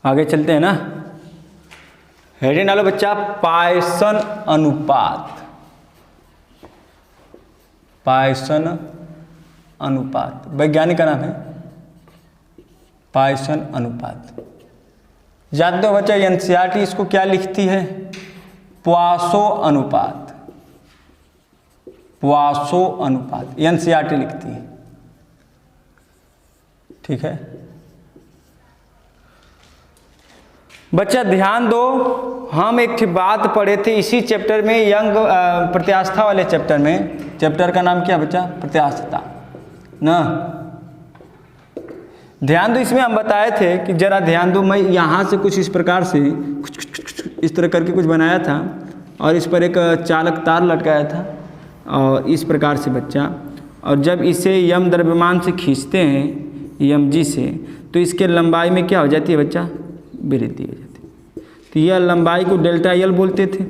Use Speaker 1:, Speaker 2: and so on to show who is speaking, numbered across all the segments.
Speaker 1: आगे चलते हैं ना। हेडिंग डालो बच्चा, पायसन अनुपात। पायसन अनुपात वैज्ञानिक का नाम है पायसन अनुपात। जानते हो बच्चा एनसीईआरटी इसको क्या लिखती है? प्वासो अनुपात। प्वासो अनुपात एनसीईआरटी लिखती है, ठीक है बच्चा। ध्यान दो, हम एक बात पढ़े थे इसी चैप्टर में, यंग प्रत्यास्था वाले चैप्टर में। चैप्टर का नाम क्या बच्चा? प्रत्यास्था ना। ध्यान दो, इसमें हम बताए थे कि जरा ध्यान दो, मैं यहाँ से कुछ इस प्रकार से इस तरह करके कुछ बनाया था और इस पर एक चालक तार लटकाया था और इस प्रकार से बच्चा, और जब इसे यम द्रव्यमान से खींचते हैं यम जी से, तो इसके लंबाई में क्या हो जाती है बच्चा? वृद्धि हो जाती है। तो यह लंबाई को डेल्टा यल बोलते थे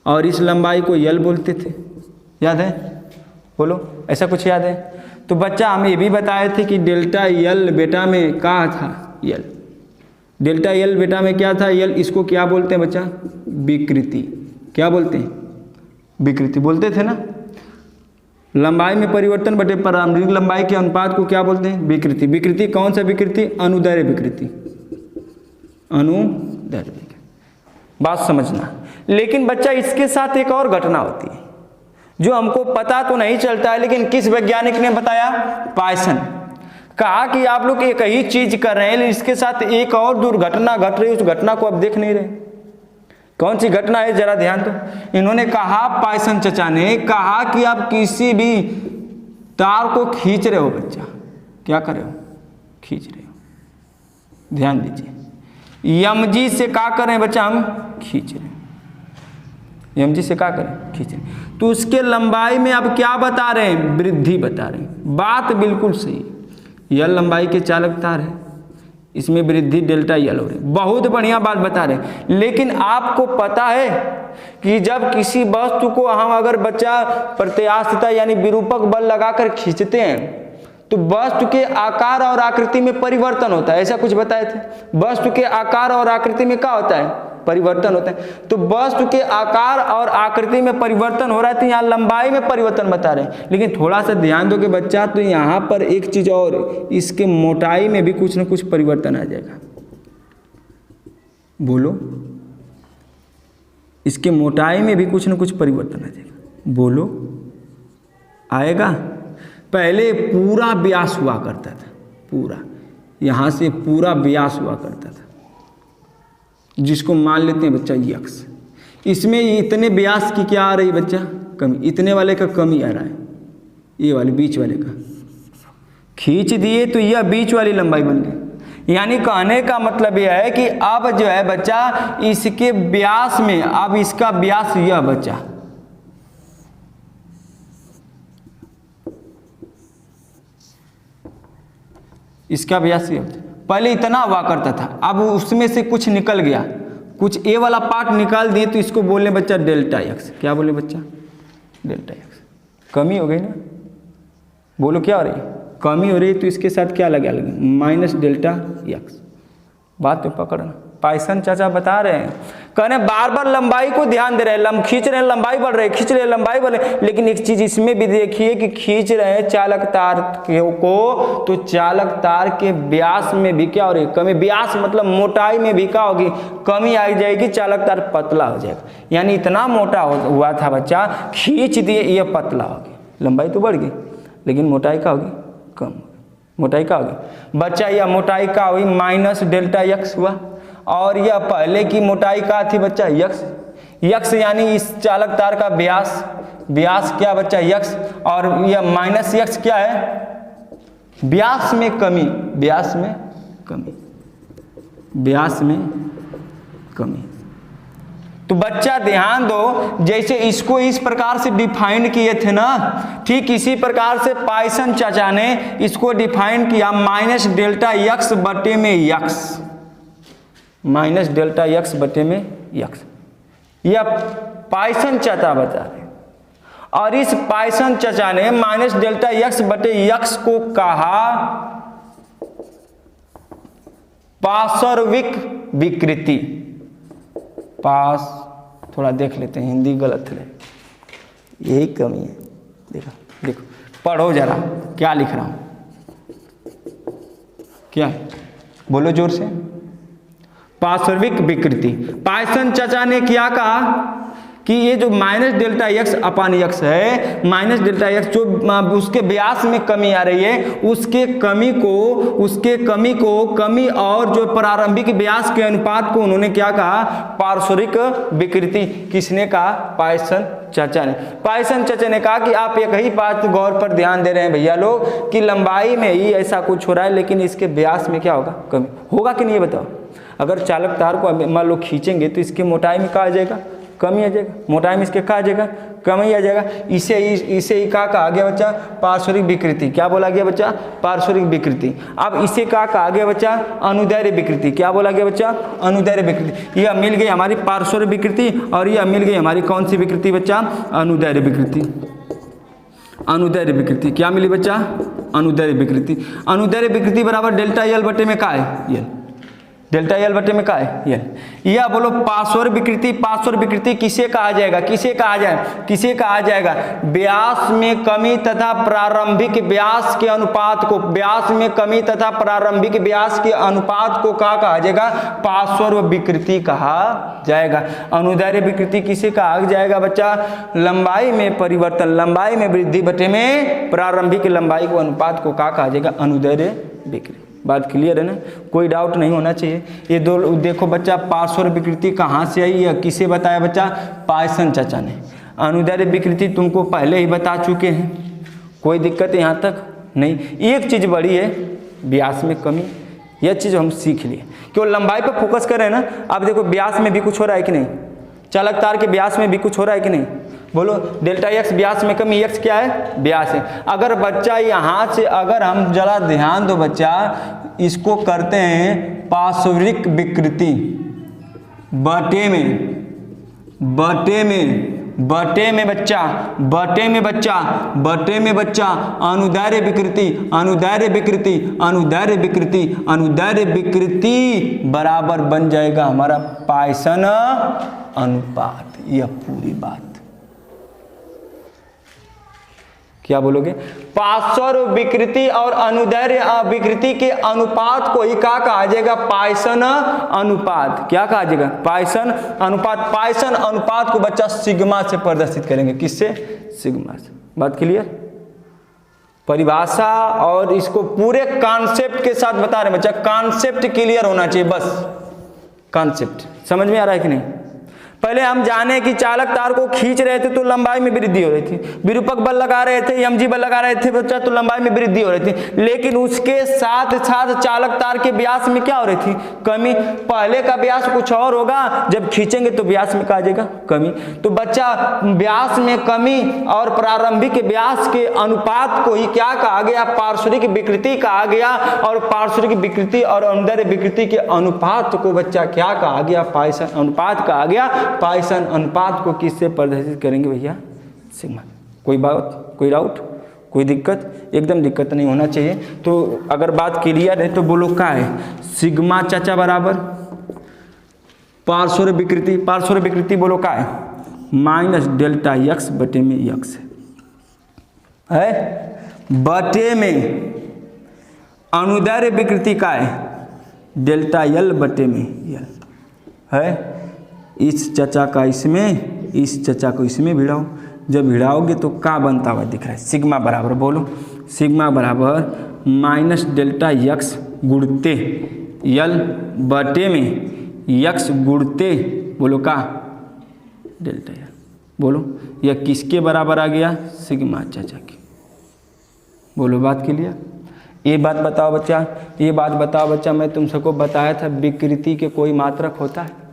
Speaker 1: और इस लंबाई को यल बोलते थे। याद है? बोलो, ऐसा कुछ याद है? तो बच्चा हम ये भी बताए थे कि डेल्टा यल बेटा में क्या था? यल। डेल्टा यल बेटा में क्या था? यल। इसको क्या बोलते हैं बच्चा? विकृति। क्या बोलते हैं? विकृति बोलते थे ना। लंबाई में परिवर्तन बटे प्रारंभिक लंबाई के अनुपात को क्या बोलते हैं? विकृति। विकृति कौन सा विकृति? अनुदैर्घ्य विकृति। अनुदैर्घ्य विकृति, बात समझना। लेकिन बच्चा इसके साथ एक और घटना होती है जो हमको पता तो नहीं चलता है, लेकिन किस वैज्ञानिक ने बताया? पायसन। कहा कि आप लोग एक ही चीज कर रहे हैं, लेकिन इसके साथ एक और दुर्घटना घट रही है, उस घटना को आप देख नहीं रहे। कौन सी घटना है? जरा ध्यान दो। इन्होंने कहा, पायसन चचा ने कहा कि आप किसी भी तार को खींच रहे हो बच्चा, क्या कर रहे हो? खींच रहे हो। ध्यान दीजिए, यमजी से क्या कर रहे हैं बच्चा? हम खींच रहे हैं। यमजी से क्या करें? खींच रहे हैं। तो उसके लंबाई में अब क्या बता रहे हैं? वृद्धि बता रहे हैं। बात बिल्कुल सही। यल लंबाई के चालक तार है, इसमें वृद्धि डेल्टा यल हो रही है। बहुत बढ़िया बात बता रहे हैं। लेकिन आपको पता है कि जब किसी वस्तु को हम अगर बच्चा प्रत्यास्थता यानी विरूपक बल लगाकर खींचते हैं तो वस्तु के आकार और आकृति में परिवर्तन होता है। ऐसा कुछ बताए थे? वस्तु के आकार और आकृति में क्या होता है? परिवर्तन होता है। तो वस्तु के आकार और आकृति में परिवर्तन हो रहा है, तो यहाँ लंबाई में परिवर्तन बता रहे हैं। लेकिन थोड़ा सा ध्यान दो कि बच्चा, तो यहाँ पर एक चीज और, इसके मोटाई में भी कुछ न कुछ परिवर्तन आ जाएगा। बोलो, इसके मोटाई में भी कुछ न कुछ परिवर्तन आ जाएगा। बोलो, आएगा? पहले पूरा व्यास हुआ करता था, पूरा यहाँ से पूरा व्यास हुआ करता था, जिसको मान लेते हैं बच्चा यक्स। इसमें इतने व्यास की क्या आ रही बच्चा? कमी। इतने वाले का कमी आ रहा है, ये वाले बीच वाले का खींच दिए तो यह बीच वाली लंबाई बन गई। यानी कहने का मतलब यह है कि अब जो है बच्चा, इसके व्यास में, अब इसका व्यास यह बच्चा, इसका व्यास ये पहले इतना हुआ करता था, अब उसमें से कुछ निकल गया, कुछ ए वाला पार्ट निकाल दिए, तो इसको बोले बच्चा डेल्टा एक्स। क्या बोले बच्चा? Delta x. कमी हो गई ना। बोलो क्या हो रही है? कमी हो रही है। तो इसके साथ क्या लगा? Minus delta x. बात तो पकड़ना। पायसन चाचा बता रहे हैं, कह रहे बार बार लंबाई को ध्यान दे रहे हैं, खींच रहे हैं लंबाई बढ़ रही है, खींच रहे हैं लंबाई बढ़ रही है। लेकिन एक चीज इसमें भी देखिए कि खींच रहे हैं चालक तार को, तो चालक तार के व्यास में भी क्या हो रही है? कमी। व्यास मतलब मोटाई में भी क्या होगी? कमी आ जाएगी, चालक तार पतला हो जाएगा। यानी इतना मोटा हुआ था बच्चा, खींच दिए, ये पतला हो गया। लंबाई तो बढ़ गई, लेकिन मोटाई क्या होगी? कम। मोटाई क्या होगी बच्चा? यह मोटाई क्या हुई? माइनस डेल्टा एक्स हुआ। और यह पहले की मोटाई क्या थी बच्चा? यक्स। यक्स यानी इस चालक तार का व्यास, व्यास क्या बच्चा? यक्स। और यह माइनस यक्स क्या है? व्यास में कमी, व्यास में कमी, व्यास में कमी। तो बच्चा ध्यान दो, जैसे इसको इस प्रकार से डिफाइन किए थे ना, ठीक इसी प्रकार से पायसन चाचा ने इसको डिफाइन किया, माइनस डेल्टा यक्स बटे में यक्स, माइनस डेल्टा यक्स बटे में यक्स। यह पायसन चाचा बता रहे। और इस पायसन चाचा ने माइनस डेल्टा यक्स बटे यक्स को कहा पार्श्विक विकृति, पास थोड़ा देख लेते हैं, हिंदी गलत है, यही कमी है। देखो देखो पढ़ो जरा क्या लिख रहा हूं, क्या बोलो जोर से। पार्श्विक विकृति, पायसन चाचा ने क्या कहा कि ये जो माइनस डेल्टा एक्स अपान एक्स है, माइनस डेल्टा एक्स जो उसके व्यास में कमी आ रही है, उसके कमी को कमी और जो प्रारंभिक व्यास के अनुपात को उन्होंने क्या कहा, पार्श्विक विकृति। किसने कहा, पायसन चाचा ने। पायसन चाचा ने कहा कि आप एक ही बात गौर पर ध्यान दे रहे हैं भैया लोग कि लंबाई में ही ऐसा कुछ हो रहा है, लेकिन इसके व्यास में क्या होगा, कमी होगा कि नहीं, ये बताओ। अगर चालक तार को मान लो खींचेंगे तो इसकी मोटाई में क्या आ जाएगा, कमी आ जाएगा, मोटाई में इसके क्या आ जाएगा, कमी आ जाएगा। इसे ही क्या कहा गया बच्चा, पार्श्विक विकृति। क्या बोला गया बच्चा, पार्श्विक विकृति। अब इसे क्या कहा गया बच्चा, अनुदैर्घ्य विकृति। क्या बोला गया बच्चा, अनुदैर्घ्य विकृति। यह मिल गई हमारी पार्श्विक विकृति और यह मिल गई हमारी कौन सी विकृति बच्चा, अनुदैर्घ्य विकृति। अनुदैर्घ्य विकृति क्या मिली बच्चा, अनुदैर्घ्य विकृति। अनुदैर्घ्य विकृति बराबर डेल्टा एल बटे में क्या है, यल, डेल्टा एल बटे में क्या है, यल। या बोलो पार्श्विक विकृति, पार्श्विक विकृति किसे कहा जाएगा, किसे कहा जाए, किसे कहा जाएगा, व्यास में कमी तथा प्रारंभिक व्यास के अनुपात को, व्यास में कमी तथा प्रारंभिक व्यास के अनुपात को क्या कहा जाएगा, पार्श्विक विकृति कहा जाएगा। अनुदैर्घ्य विकृति किसे कहा जाएगा बच्चा, लंबाई में परिवर्तन, लंबाई में वृद्धि बटे में प्रारंभिक लंबाई को अनुपात को क्या कहा जाएगा, अनुदैर्घ्य विकृति। बात क्लियर है ना, कोई डाउट नहीं होना चाहिए। ये दो देखो बच्चा, पार्श्विक विकृति कहाँ से आई, या किसे बताया बच्चा, पायसन चाचा ने। अनुदैर्घ्य विकृति तुमको पहले ही बता चुके हैं, कोई दिक्कत यहाँ तक नहीं। एक चीज़ बड़ी है, व्यास में कमी, यह चीज़ हम सीख लिए, क्यों लंबाई पर फोकस कर रहे हैं ना। अब देखो व्यास में भी कुछ हो रहा है कि नहीं, चालक तार के व्यास में भी कुछ हो रहा है कि नहीं, बोलो। डेल्टा एक्स व्यास में कमी, एक्स क्या है, व्यास है। अगर बच्चा यहाँ से, अगर हम जरा ध्यान दो बच्चा, इसको करते हैं पार्श्विक विकृति बटे में बच्चा, बटे में बच्चा अनुदैर्घ्य विकृति, अनुदैर्घ्य विकृति, अनुदैर्घ्य विकृति, अनुदैर्घ्य विकृति बराबर बन जाएगा हमारा पायसन अनुपात। यह पूरी बात क्या बोलोगे, पार्श्विक विकृति और अनुदैर्घ्य विकृति के अनुपात को ही क्या कहा जाएगा, पायसन अनुपात। क्या कहा जाएगा, पायसन अनुपात। पायसन अनुपात को बच्चा सिग्मा से प्रदर्शित करेंगे, किससे, सिग्मा से। बात क्लियर, परिभाषा और इसको पूरे कॉन्सेप्ट के साथ बता रहे हैं बच्चा, कॉन्सेप्ट क्लियर होना चाहिए बस, कॉन्सेप्ट समझ में आ रहा है कि नहीं। पहले हम जाने कि चालक तार को खींच रहे थे तो लंबाई में वृद्धि हो रही थी, विरूपक बल लगा रहे थे, एमजी बल लगा रहे थे बच्चा, तो लंबाई में वृद्धि हो रही थी। लेकिन उसके साथ साथ चालक तार के व्यास में क्या हो रही थी, कमी। पहले का व्यास कुछ और होगा, जब खींचेंगे तो व्यास में क्या आ जाएगा, कमी। तो बच्चा व्यास में कमी और प्रारंभिक व्यास के अनुपात को ही क्या कहा गया, पार्श्विक विकृति कहा गया। और पार्श्विक विकृति और अनुदैर्घ्य विकृति के अनुपात को बच्चा क्या कहा गया, पायसन अनुपात कहा गया। पायसन अनुपात को किससे प्रदर्शित करेंगे भैया, सिग्मा। कोई बात, कोई डाउट, कोई दिक्कत, एकदम दिक्कत नहीं होना चाहिए। तो अगर बात क्लियर है तो बोलो क्या है, सिग्मा चाचा बराबर पार्श्विक विकृति, पार्श्विक विकृति बोलो क्या है, माइनस डेल्टा एक्स बटे में एक्स है, बटे में अनुदैर्घ्य विकृति का है डेल्टा एल बटे में एल है। इस चचा का इसमें, इस चचा को इसमें भिड़ाओ, जब भिड़ाओगे तो क्या बनता हुआ दिख रहा है, सिग्मा बराबर, बोलो सिग्मा बराबर माइनस डेल्टा एक्स गुणते यल बटे में एक्स गुणते, बोलो का डेल्टा यल, बोलो यह किसके बराबर आ गया, सिग्मा चचा की। बोलो बात के लिए, ये बात बताओ बच्चा, ये बात बताओ बच्चा, मैं तुम सबको बताया था विकृति के कोई मात्रक होता है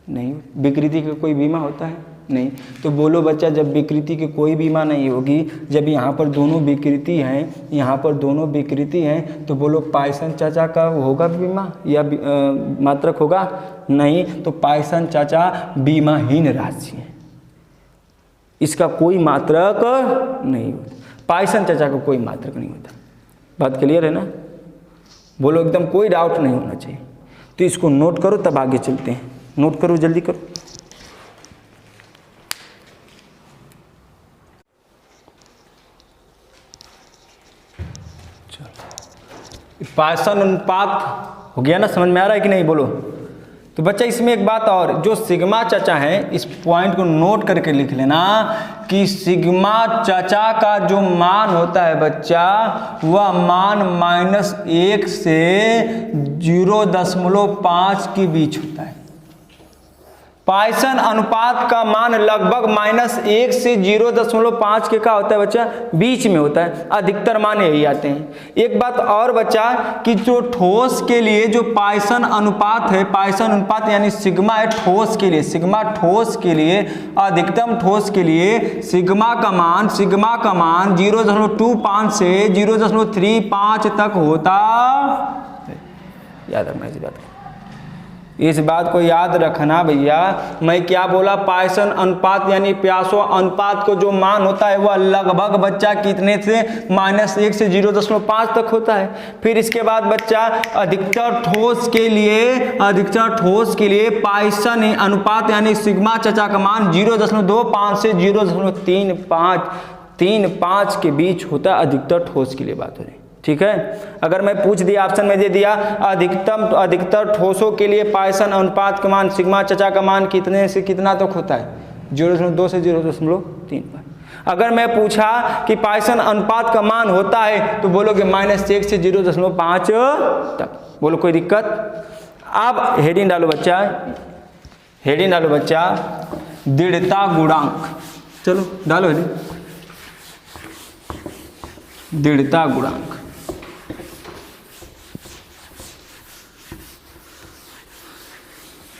Speaker 1: नहीं, विकृति का कोई बीमा होता है नहीं। तो बोलो बच्चा, जब विकृति की कोई बीमा नहीं होगी, जब यहाँ पर दोनों विकृति हैं, यहाँ पर दोनों विकृति हैं, तो बोलो पायसन चाचा का होगा बीमा या मात्रक होगा नहीं। तो पायसन चाचा बीमाहीन राशि है, इसका कोई मात्रक नहीं होता, पायसन चाचा का कोई मात्रक नहीं होता। बात क्लियर है ना, बोलो एकदम कोई डाउट नहीं होना चाहिए। तो इसको नोट करो तब आगे चलते हैं। नोट करो, जल्दी करो। पाइथन अनुपात हो गया ना, समझ में आ रहा है कि नहीं, बोलो। तो बच्चा इसमें एक बात और, जो सिग्मा चाचा है, इस पॉइंट को नोट करके लिख लेना कि सिग्मा चाचा का जो मान होता है बच्चा, वह मान -1 से 0.5 के बीच होता है। पाइथन अनुपात का मान लगभग -1 से 0.5 के का होता है बच्चा, बीच में होता है। अधिकतर मान यही आते हैं। एक बात और बच्चा कि जो ठोस के लिए जो पाइथन अनुपात है, पाइथन अनुपात यानी सिग्मा है ठोस के लिए, सिग्मा ठोस के लिए, अधिकतम ठोस के लिए सिग्मा का मान 0.25 से 0.35 तक होता है। याद रखना इस बात को, इस बात को याद रखना भैया। मैं क्या बोला, पाइथन अनुपात यानी प्यासो अनुपात को जो मान होता है वह लगभग बच्चा कितने से -1 से 0.5 तक होता है। फिर इसके बाद बच्चा अधिकतर ठोस के लिए पाइथन अनुपात यानी सिग्मा चाचा का मान 0.25 से 0.35 के बीच होता है। अधिकतर ठोस के लिए बात हो रही, ठीक है। अगर मैं पूछ दिया, ऑप्शन में दे दिया अधिकतर ठोसों के लिए पाइथन अनुपात का मान सिग्मा चाचा का मान कितने से कितना तक होता है, 0.2 से 0.35। अगर मैं पूछा कि पाइथन अनुपात का मान होता है तो बोलोगे -1 से 0.5 तक। बोलो कोई दिक्कत। अब हेडिंग डालो बच्चा, हेडिंग डालो बच्चा, दृढ़ता गुणांक। चलो डालो हेडिंग, दृढ़ता गुणांक।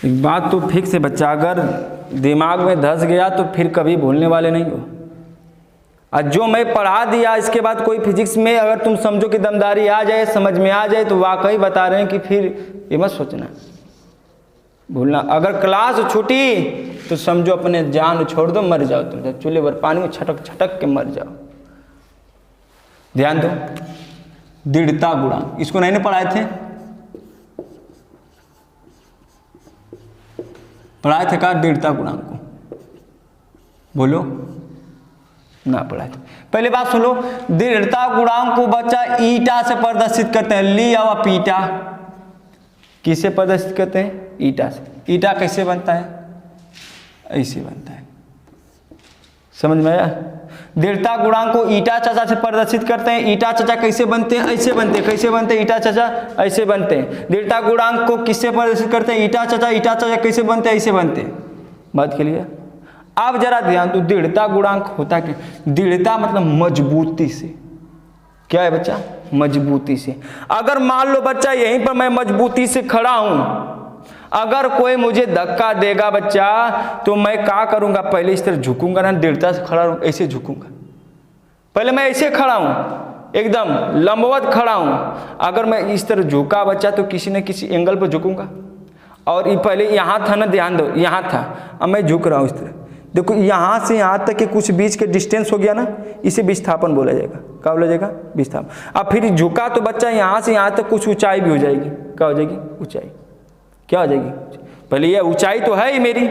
Speaker 1: एक बात तो फिक्स है बच्चा, अगर दिमाग में धस गया तो फिर कभी भूलने वाले नहीं हो। और जो मैं पढ़ा दिया इसके बाद कोई फिजिक्स में अगर तुम समझो कि दमदारी आ जाए, समझ में आ जाए, तो वाकई बता रहे हैं कि फिर ये मत सोचना भूलना। अगर क्लास छूटी तो समझो अपने जान छोड़ दो, मर जाओ तुम, चूल्हे पर पानी में छटक छटक के मर जाओ। ध्यान दो, दृढ़ता गुणांक, इसको नहीं पढ़ाए थे, पढ़ाए थे का दृढ़ता गुणांक को, बोलो ना पढ़ाए थे। पहले बात सुन लो, दृढ़ता गुणांक को बच्चा ईटा से प्रदर्शित करते हैं। ली या पीटा, किसे प्रदर्शित करते हैं, ईटा से। ईटा कैसे बनता है, ऐसे बनता है, समझ में आया। दृढ़ता गुणांक को ईटा चाचा से प्रदर्शित करते हैं। ईटा चाचा कैसे बनते हैं, ऐसे बनते हैं। कैसे बनते हैं ईटा चाचा, ऐसे बनते हैं। दृढ़ता गुणांक को किससे प्रदर्शित करते हैं, ईटा चाचा। ईटा चाचा कैसे बनते हैं, ऐसे बनते हैं। बात के लिए अब जरा ध्यान दो, दृढ़ता गुणांक होता क्या, दृढ़ता मतलब मजबूती से। क्या है बच्चा, मजबूती से। अगर मान लो बच्चा यहीं पर मैं मजबूती से खड़ा हूं, अगर कोई मुझे धक्का देगा बच्चा तो मैं क्या करूंगा, पहले इस तरह झुकूंगा ना, दृढ़ता से खड़ा हूं, ऐसे झुकूंगा। पहले मैं ऐसे खड़ा हूं, एकदम लंबवत खड़ा हूं। अगर मैं इस तरह झुका बच्चा तो किसी न किसी एंगल पर झुकूंगा। और ये पहले यहाँ था ना, ध्यान दो, यहाँ था, अब मैं झुक रहा हूँ इस तरह। देखो यहाँ से यहाँ तक के कुछ बीच के डिस्टेंस हो गया ना, इसे विस्थापन बोला जाएगा। क्या बोला जाएगा, विस्थापन। अब फिर झुका तो बच्चा यहाँ से यहाँ तक कुछ ऊंचाई भी हो जाएगी। क्या हो जाएगी, ऊंचाई। क्या हो जाएगी, पहले यह ऊंचाई तो है ही मेरी।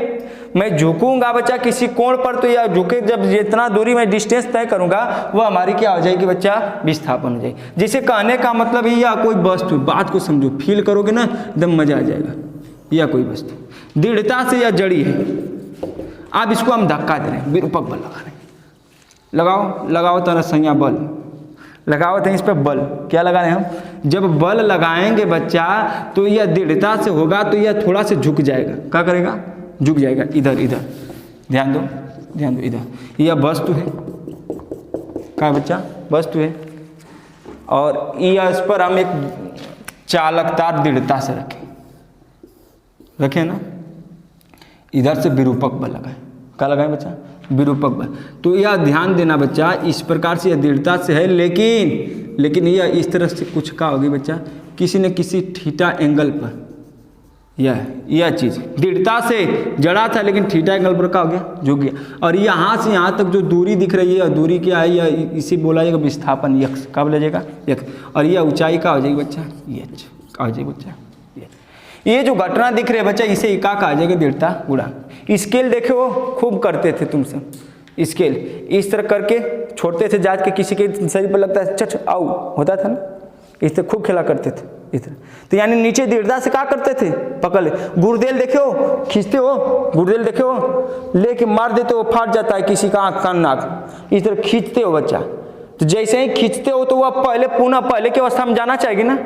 Speaker 1: मैं झुकूंगा बच्चा किसी कोण पर, तो यह झुके जब जितना दूरी मैं डिस्टेंस तय करूंगा वह हमारी क्या हो जाएगी बच्चा, विस्थापन हो जाएगी। जिसे कहने का मतलब है या कोई वस्तु, बात को समझो, फील करोगे ना एकदम मजा आ जाएगा। या कोई वस्तु दृढ़ता से या जड़ी है, अब इसको हम धक्का दे रहे हैं, विरूपक बल लगा रहे हैं। लगाओ तरह संज्ञा बल लगाओ थे, इस पर बल क्या लगा रहे हैं हम। जब बल लगाएंगे बच्चा तो यह दृढ़ता से होगा, तो यह थोड़ा से झुक जाएगा। क्या करेगा, झुक जाएगा इधर। ध्यान दो इधर। यह वस्तु है, क्या बच्चा, वस्तु है। और यह इस पर हम एक चालकता दृढ़ता से रखें ना, इधर से विरूपक बल लगाएं। क्या लगाएं बच्चा, विरूपक बल। तो यह ध्यान देना बच्चा, इस प्रकार से यह दृढ़ता से है, लेकिन यह इस तरह से कुछ का होगी बच्चा, किसी न किसी थीटा एंगल पर। यह चीज़ दृढ़ता से जड़ा था, लेकिन थीटा एंगल पर क्या हो गया, झुक गया। और यहाँ से यहाँ तक जो दूरी दिख रही है, दूरी क्या है, यह इसी बोला जाएगा विस्थापन, यक्स। क्या बोला जाएगा, यक्स। और यह ऊंचाई का हो जाएगी बच्चा, एच। क्या हो जाएगी बच्चा, ये जो घटना दिख रही है बच्चा, इसे इका कहा जाएगा दृढ़ता गुणांक। स्केल देखे हो खूब करते थे तुम सब, स्केल इस तरह करके छोड़ते थे जांच के, किसी के शरीर पर लगता है चट आउ होता था ना, इस तरह खूब खेला करते थे इस तरह। तो यानी नीचे दृढ़ता से क्या करते थे, पकड़ ले। गुर्देल देखे हो, खींचते हो, गुर्देल देखे हो, लेके मार देते हो, फाट जाता है किसी का आँख कान नाक, इस तरह खींचते हो बच्चा। तो जैसे ही खींचते हो तो वह पहले पुनः पहले की अवस्था में जाना चाहिए ना,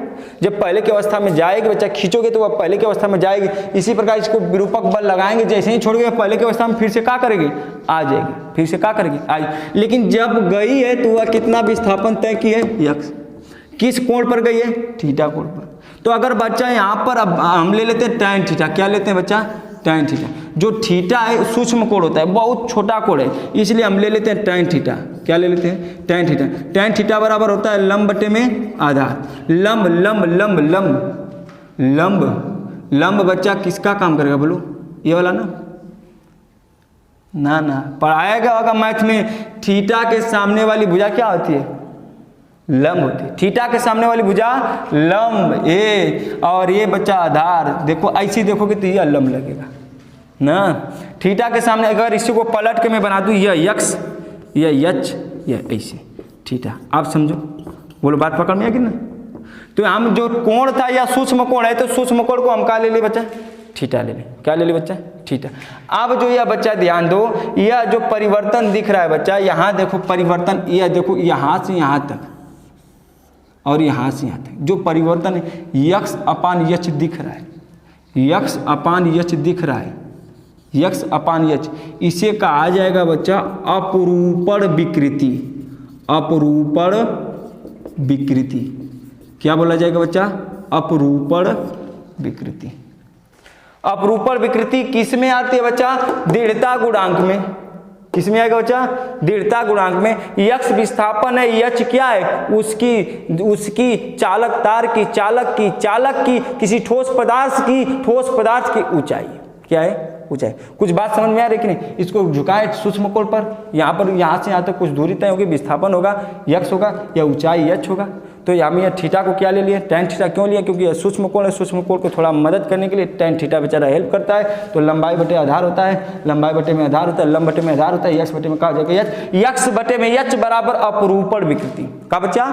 Speaker 1: जब पहले की अवस्था में जाएगी बच्चा, खींचोगे तो वह पहले की अवस्था में जाएगी। इसी प्रकार इसको विरूपक बल लगाएंगे, जैसे ही छोड़ोगे पहले की अवस्था में फिर से क्या करेगी, आ जाएगी, फिर से क्या करेगी, आई। लेकिन जब गई है तो वह कितना विस्थापन तय की है, यक्स। किस कोण पर गई है, थीटा कोण पर। तो अगर बच्चा यहाँ पर अब हम ले लेते हैं tan थीटा, क्या लेते हैं बच्चा, tan थीटा। जो थीटा है सूक्ष्म कोण होता है, बहुत छोटा कोण है, इसलिए हम ले लेते हैं tan थीटा। क्या ले लेते हैं, tan थीटा। tan थीटा बराबर होता है लंब बटे में आधार। लंब लंब लंब लंब लंब लंब बच्चा किसका काम करेगा बोलो, ये वाला ना, ना ना पढ़ाया गया होगा मैथ में। थीटा के सामने वाली भुजा क्या होती है, लंब होती है। थीटा के सामने वाली भुजा लंब ए, और ये बच्चा आधार। देखो ऐसे देखोगे तो यह लंब लगेगा ना। थीटा के सामने अगर इसी को पलट के मैं बना दूं, यह यक्स, यह यच, यह ऐसे थीटा। आप समझो, बोलो बात पकड़ में आएगी ना। तो हम जो कोण था या सूक्ष्म कोण है, तो सूक्ष्म कोण को हम क्या ले ले बच्चा, थीटा ले ले। क्या ले ले बच्चा, थीटा। अब जो यह बच्चा ध्यान दो, यह जो परिवर्तन दिख रहा है बच्चा, यहाँ देखो परिवर्तन, यह देखो यहाँ से यहाँ तक और यहाँ से यहाँ तक जो परिवर्तन है, यक्स अपान यच दिख रहा है, यक्स अपान यच दिख रहा है, यक्स अपान यच। इसे कहा जाएगा बच्चा अपरूपण विकृति। अपरूपण विकृति क्या बोला जाएगा बच्चा, अपरूपण विकृति। अपरूपण विकृति किस में आती है बच्चा, दृढ़ता गुणांक में। किस में आएगा बच्चा, दृढ़ता गुणांक में। यक्स विस्थापन है, यच क्या है, उसकी चालक तार की, चालक की किसी ठोस पदार्थ की ऊंचाई। क्या है, ऊंचाई। कुछ बात समझ में आ रही कि नहीं। इसको झुकाए सूक्ष्म कोण पर, यहाँ पर यहाँ से यहाँ तक कुछ दूरी तय होगी, विस्थापन होगा, यक्स होगा, या ऊंचाई यच होगा। तो हम यह थीटा को क्या ले लिए, tan थीटा क्यों लिया, क्योंकि यह सूक्ष्म कोण है। सूक्ष्म कोण को थोड़ा मदद करने के लिए tan थीटा बेचारा हेल्प करता है। तो लंबाई बटे आधार होता है, लंबाई बटे में आधार होता है, लंब बटे में आधार होता है, यक्स बटे में कहा जाएगा यच। यक्स बटे में यच बराबर अपरूपण विकृति का बच्चा,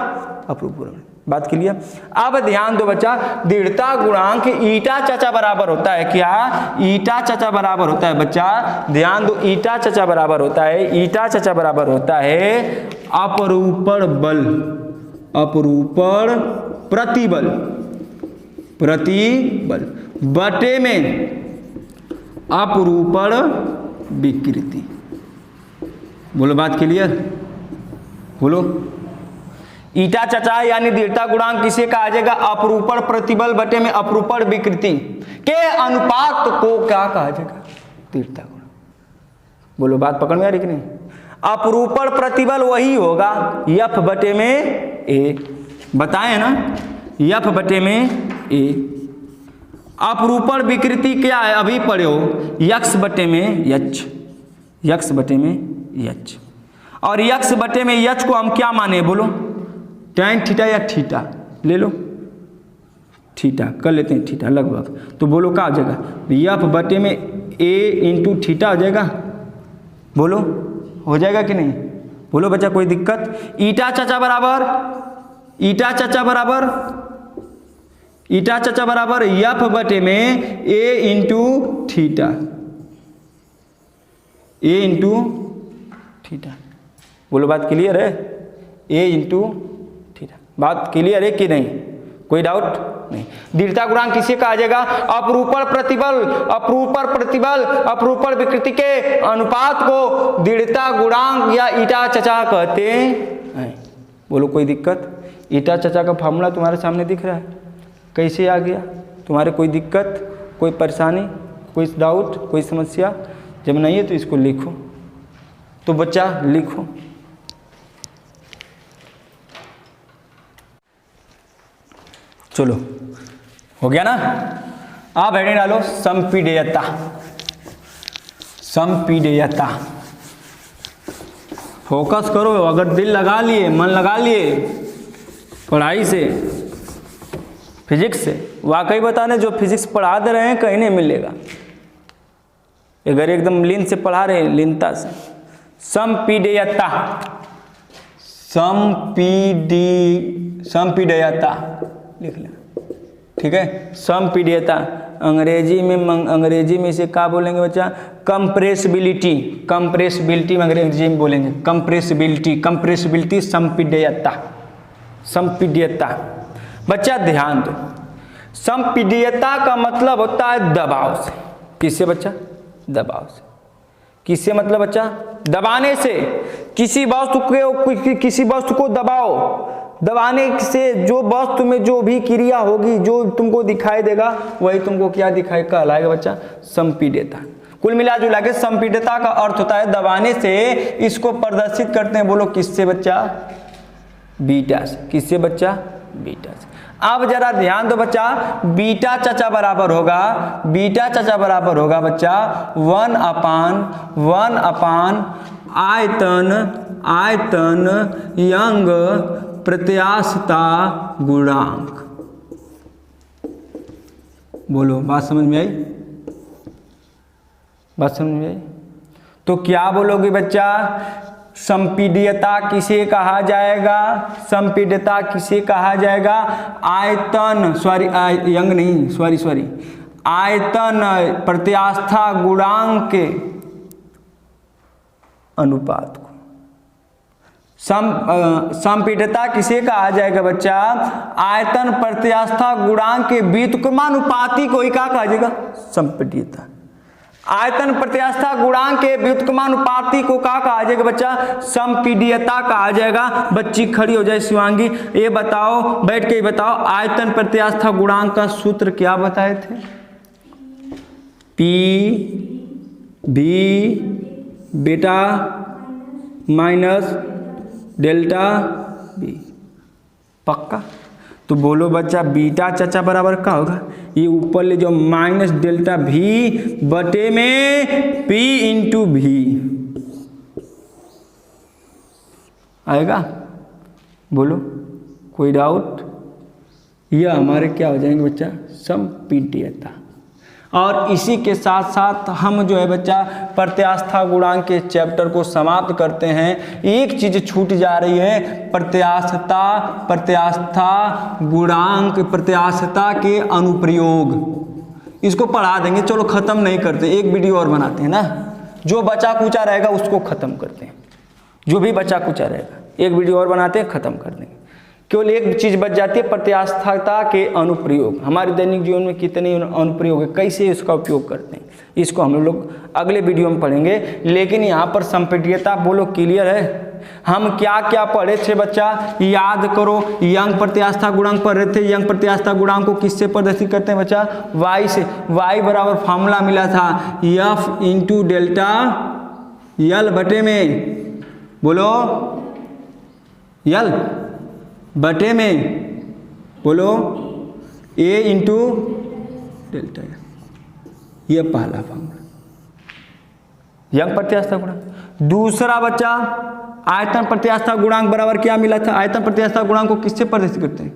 Speaker 1: अपरूपण। बात क्लियर। अब ध्यान दो बच्चा, दृढ़ता गुणांक ईटा चाचा बराबर होता है क्या, ईटा चाचा बराबर होता है बच्चा। ध्यान दो, ईटा चाचा बराबर होता है, ईटा चाचा बराबर होता है अपरूपण बल, अपरूपण प्रतिबल, प्रतिबल बटे में अपरूपण विकृति। बोलो बात क्लियर, बोलो। ईटा चाचा यानी दृढ़ता गुणांक किसे कहा जाएगा, अपरूपण प्रतिबल बटे में अपरूपण विकृति के अनुपात को क्या कहा जाएगा, दृढ़ता गुणांक। बोलो बात पकड़ में आ रही कि नहीं। अपरूपण प्रतिबल वही होगा यफ बटे में ए, बताए ना, यफ बटे में ए। अपरूपण विकृति क्या है, अभी पढ़े हो, यक्स बटे में यच, यक्स बटे में यच। और यक्स बटे में यच को हम क्या माने, बोलो tan थीटा या थीटा ले लो, थीटा कर लेते हैं, थीटा लगभग। तो बोलो क्या हो जाएगा, यफ बटे में ए इंटू थीटा हो जाएगा। बोलो हो जाएगा कि नहीं, बोलो बच्चा कोई दिक्कत। ईटा चाचा बराबर, ईटा चाचा बराबर, ईटा चाचा बराबर यफ बटे में ए इंटू थीटा, ए इंटू थीटा। बोलो बात क्लियर है, ए इंटू थीटा। बात क्लियर है कि नहीं, कोई डाउट नहीं। दृढ़ता गुणांक किसे कहा जाएगा, अपरूपण प्रतिबल, अपरूपण प्रतिबल, अपरूपण विकृति के अनुपात को दृढ़ता गुणांक या ईटा चाचा कहते हैं। बोलो कोई दिक्कत। ईटा चाचा का फॉर्मूला तुम्हारे सामने दिख रहा है, कैसे आ गया, तुम्हारे कोई दिक्कत, कोई परेशानी, कोई डाउट, कोई समस्या। जब नहीं है तो इसको लिखो, तो बच्चा लिखो। चलो हो गया ना। आप हेडिंग डालो संपीड्यता, संपीड्यता। फोकस करो, अगर दिल लगा लिए, मन लगा लिए पढ़ाई से, फिजिक्स से, वाकई बताने, जो फिजिक्स पढ़ा दे रहे हैं कहीं नहीं मिलेगा, अगर एकदम लीन से पढ़ा रहे हैं, लीनता से। संपीड्यता, संपीड्यता लिख लें, ठीक है। संपीड्यता अंग्रेजी में इसे क्या बोलेंगे बच्चा? कंप्रेसिबिलिटी, कंप्रेसिबिलिटी में अंग्रेजी में बोलेंगे कंप्रेसिबिलिटी, कंप्रेसिबिलिटी संपीड्यता, संपीड्यता। बच्चा ध्यान दो, संपीड्यता का मतलब होता है दबाव से। किससे बच्चा? दबाव से। किससे मतलब बच्चा? दबाने से। किसी वस्तु को दबाओ, दबाने से जो वस्तु में जो भी क्रिया होगी, जो तुमको दिखाई देगा, वही तुमको क्या दिखाई कहलाएगा बच्चा? संपीड्यता। कुल मिला जुला के संपीड्यता का अर्थ होता है दबाने से इसको प्रदर्शित करते हैं। बोलो किससे बच्चा? बीटा से। किससे बच्चा? बीटा से। अब जरा ध्यान दो बच्चा, बीटा चाचा बराबर होगा, बीटा चाचा बराबर होगा बच्चा 1/1 आयतन यंग प्रत्यास्थता गुणांक। बोलो बात समझ में आई? बात समझ में आई? तो क्या बोलोगे बच्चा? संपीड्यता किसे कहा जाएगा? संपीड्यता किसे कहा जाएगा? आयतन, सॉरी यंग नहीं, सॉरी आयतन प्रत्यास्था गुणांक के अनुपात को। संपीड्यता किसे कहा जाएगा बच्चा? आयतन प्रत्यास्था गुणांक के व्युत्क्रमानुपाती को ही क्या कहा जाएगा? संपीड्यता। आयतन प्रत्यास्था गुणांक के व्युत्क्रमानुपाती को क्या कहा जाएगा बच्चा? संपीड्यता कहा जाएगा। बच्ची खड़ी हो जाए शिवांगी, ये बताओ, बैठ के ही बताओ, आयतन प्रत्यास्था गुणांक का सूत्र क्या बताए थे? पी बी बेटा माइनस डेल्टा बी। पक्का? तो बोलो बच्चा बीटा चाचा बराबर क्या होगा? ये ऊपर ले जो माइनस डेल्टा भी बटे में पी इंटू भी आएगा। बोलो कोई डाउट? यह हमारे क्या हो जाएंगे बच्चा? संपीड्यता। और इसी के साथ साथ हम जो है बच्चा प्रत्यास्था गुणांक के चैप्टर को समाप्त करते हैं। एक चीज छूट जा रही है, प्रत्यास्था गुणांक, प्रत्यास्था के अनुप्रयोग। इसको पढ़ा देंगे, चलो खत्म नहीं करते, एक वीडियो और बनाते हैं ना। जो बचा कुचा रहेगा उसको खत्म करते हैं, जो भी बचा कुचा रहेगा एक वीडियो और बनाते हैं, खत्म कर देंगे। केवल एक चीज बच जाती है, प्रत्यास्थता के अनुप्रयोग। हमारे दैनिक जीवन में कितने अनुप्रयोग है, कैसे इसका उपयोग करते हैं, इसको हम लोग अगले वीडियो में पढ़ेंगे। लेकिन यहाँ पर संपीड्यता बोलो क्लियर है? हम क्या क्या पढ़े थे बच्चा? याद करो, यंग प्रत्यास्था गुणांक पढ़ रहे थे। यंग प्रत्यास्था गुणांक को किससे प्रदर्शित करते हैं बच्चा? y से। y बराबर फॉर्मूला मिला था f इंटू डेल्टा यल बटे में, बोलो यल बटे में, बोलो a इंटू डेल्टा। यह पहला फॉर्मूला यंग प्रत्यास्था गुणांक। दूसरा बच्चा आयतन प्रत्यास्था गुणांक बराबर क्या मिला था? आयतन प्रत्यास्था गुणांक को किससे प्रदर्शित करते हैं?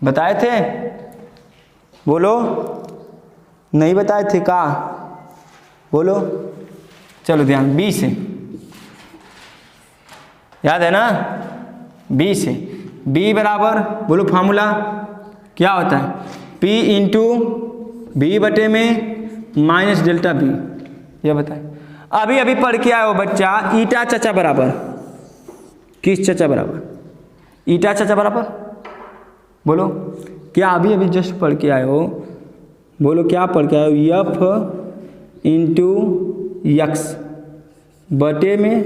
Speaker 1: बताए थे? बोलो नहीं बताए थे का? बोलो चलो ध्यान, b से याद है ना? b से। b बराबर बोलो फॉर्मूला क्या होता है? p इंटू बी बटे में माइनस डेल्टा बी। यह बताए अभी अभी पढ़ के आए हो बच्चा, ईटा चाचा बराबर किस चाचा बराबर? ईटा चाचा बराबर बोलो क्या? अभी अभी जस्ट पढ़ के आए हो, बोलो क्या पढ़ के आए हो? एफ इंटू यक्स बटे में,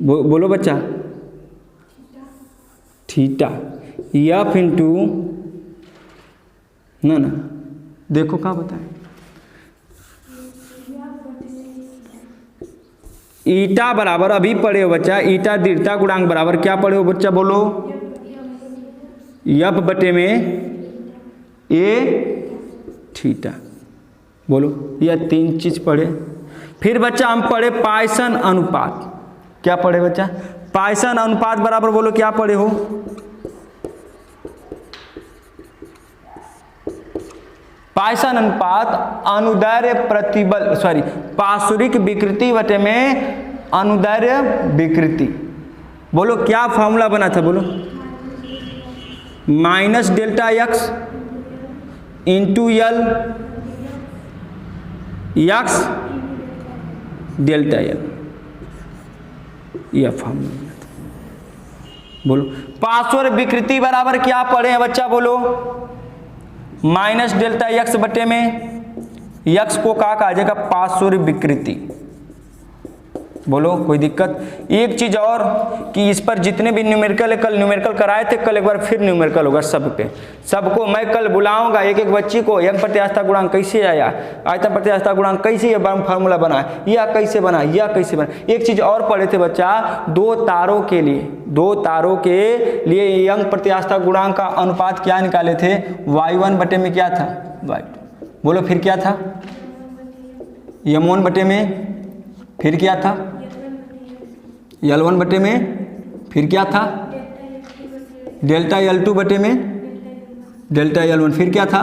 Speaker 1: बोलो बच्चा थीटा। एफ इंटू ना देखो क्या बताए? ईटा बराबर अभी पढ़े हो बच्चा, ईटा दृढ़ता गुणांक बराबर क्या पढ़े हो बच्चा? बोलो एफ बटे में ए थीटा। बोलो यह तीन चीज पढ़े। फिर बच्चा हम पढ़े पाइसन अनुपात। क्या पढ़े बच्चा? पाइसन अनुपात बराबर बोलो क्या पढ़े हो? पाइसन अनुपात अनुदैर्ध्य प्रतिबल पार्श्विक विकृति बटे में अनुदैर्ध्य विकृति। बोलो क्या फॉर्मूला बना था, बोलो minus delta x into L x delta L, यह फॉर्मूला बना था। बोलो पार्श्व विकृति बराबर क्या पढ़े हैं बच्चा, बोलो माइनस डेल्टा एक्स बटे में एक्स को कहा जाएगा पार्श्व विकृति। बोलो कोई दिक्कत। एक चीज और कि इस पर जितने भी न्यूमेरिकल है, कल न्यूमेरिकल कराए थे, कल एक बार फिर न्यूमेरिकल होगा सब पे। सबको मैं कल बुलाऊंगा, एक एक बच्ची को यंग प्रत्यास्थता गुणांक कैसे आया, आयतन प्रत्यास्थता गुणांक कैसे ये फार्मूला बना, यह कैसे बना, यह कैसे बना। एक चीज और पढ़े थे बच्चा, दो तारों के लिए यंग प्रत्यास्थता गुणांक का अनुपात क्या निकाले थे, y1 बटे में क्या था, y2। बोलो फिर क्या था, m1 बटे में, फिर क्या था L1 बटे में, फिर क्या था डेल्टा L2 बटे में डेल्टा L1, फिर क्या था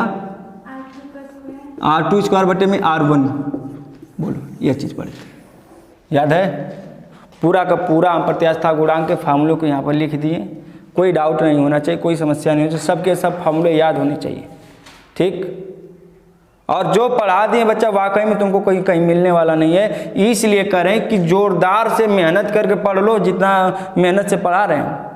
Speaker 1: R2 स्क्वायर बटे में R1। बोलो यह चीज़ पढ़े थे, याद है। पूरा का पूरा हम प्रत्यास्थता गुणांक के फार्मूले को यहाँ पर लिख दिए, कोई डाउट नहीं होना चाहिए, कोई समस्या नहीं होनी चाहिए, सबके सब फार्मूले याद होने चाहिए, ठीक। और जो पढ़ा दिए बच्चा वाकई में तुमको कोई कहीं मिलने वाला नहीं है, इसलिए करें कि जोरदार से मेहनत करके पढ़ लो, जितना मेहनत से पढ़ा रहे हैं,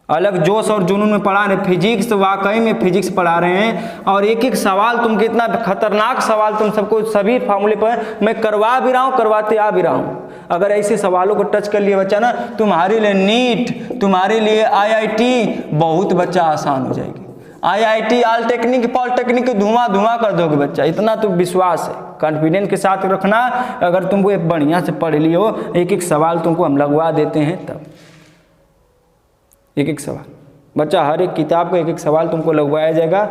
Speaker 1: अलग जोश और जुनून में पढ़ा रहे हैं। फिजिक्स वाकई में फिजिक्स पढ़ा रहे हैं, और एक एक सवाल तुम कितना खतरनाक सवाल तुम सबको सभी फार्मूले पर मैं करवा भी रहा हूँ, करवाते आ भी रहा हूँ। अगर ऐसे सवालों को टच कर लिए बच्चा ना, तुम्हारे लिए नीट, तुम्हारे लिए IIT बहुत बच्चा आसान हो जाएगी। IIT ऑलटेक्निक पॉलिटेक्निक धुआं कर दोगे बच्चा, इतना तो विश्वास है, कॉन्फिडेंस के साथ रखना। अगर तुमको एक बढ़िया से पढ़ लिए हो, एक एक सवाल तुमको हम लगवा देते हैं, तब एक एक सवाल बच्चा, हर एक किताब का एक एक सवाल तुमको लगवाया जाएगा।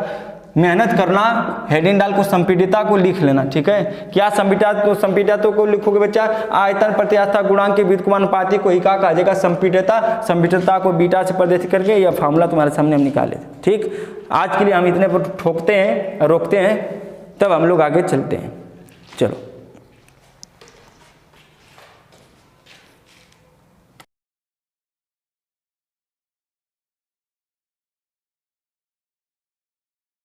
Speaker 1: मेहनत करना, हेडिंग डाल को संपीड़िता को लिख लेना, ठीक है। क्या संपीड़िता को लिखोगे बच्चा, आयतन प्रत्यास्थता गुणांक के व्युत्क्रमानुपाती को ही कहा जाएगा संपीड़िता को बीटा से प्रदर्शित करके यह फार्मूला तुम्हारे सामने हम निकाले थे, ठीक। आज के लिए हम इतने पर रोकते हैं, तब हम लोग आगे चलते हैं, चलो।